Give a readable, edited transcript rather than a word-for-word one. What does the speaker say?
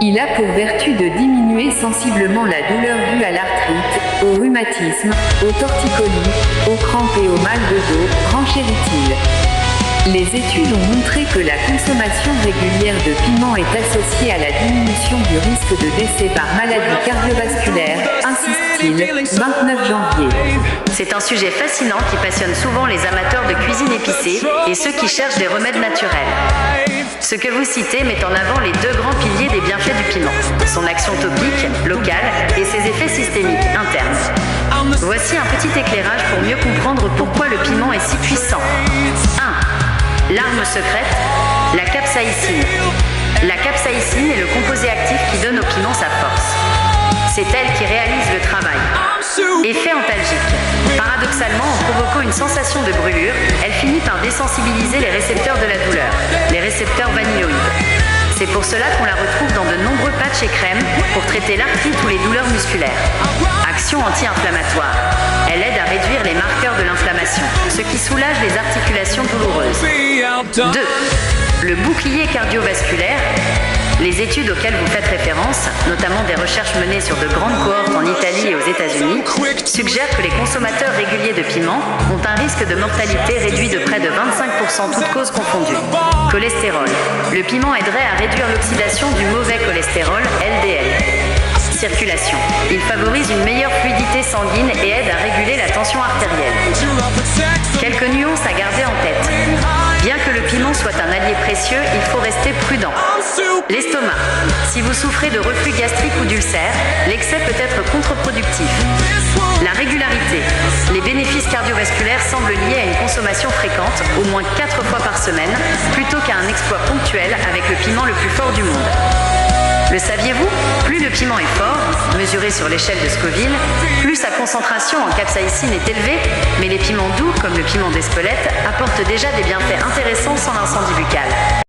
Il a pour vertu de diminuer sensiblement la douleur due à l'arthrite, au rhumatisme, aux torticolis, aux crampes et au mal de dos, renchérit-il. Les études ont montré que la consommation régulière de piment est associée à la diminution du risque de décès par maladie cardiovasculaire, insiste-t-il, 29 janvier. C'est un sujet fascinant qui passionne souvent les amateurs de cuisine épicée et ceux qui cherchent des remèdes naturels. Ce que vous citez met en avant les deux grands piliers des bienfaits du piment, son action topique, locale, et ses effets systémiques, internes. Voici un petit éclairage pour mieux comprendre pourquoi le piment est si puissant. 1. L'arme secrète, la capsaïcine. La capsaïcine est le composé actif qui donne au piment sa force. C'est elle qui réalise le travail. Effet antalgique. Paradoxalement, en provoquant une sensation de brûlure, elle finit par désensibiliser les récepteurs de la douleur, les récepteurs vanilloïdes. C'est pour cela qu'on la retrouve dans de nombreux patchs et crèmes pour traiter l'arthrite ou les douleurs musculaires. Action anti-inflammatoire. Elle aide à réduire les marqueurs de l'inflammation, ce qui soulage les articulations douloureuses. 2. Le bouclier cardiovasculaire. Les études auxquelles vous faites référence, notamment des recherches menées sur de grandes cohortes en Italie et aux États-Unis, suggèrent que les consommateurs réguliers de piment ont un risque de mortalité réduit de près de 25% toutes causes confondues. Cholestérol. Le piment aiderait à réduire l'oxydation du mauvais cholestérol, LDL. Circulation. Il favorise une meilleure fluidité sanguine et aide à réguler la tension artérielle. Quelques nuances à garder en tête. Bien que le piment soit un allié précieux, il faut rester prudent. L'estomac. Si vous souffrez de reflux gastrique ou d'ulcère, l'excès peut être contre-productif. La régularité. Les bénéfices cardiovasculaires semblent liés à une consommation fréquente, au moins 4 fois par semaine, plutôt qu'à un exploit ponctuel avec le piment le plus fort du monde. Le saviez-vous? Plus le piment est fort, mesuré sur l'échelle de Scoville, plus sa concentration en capsaïcine est élevée, mais les piments doux, comme le piment d'Espelette, apportent déjà des bienfaits intéressants sans l'incendie buccal.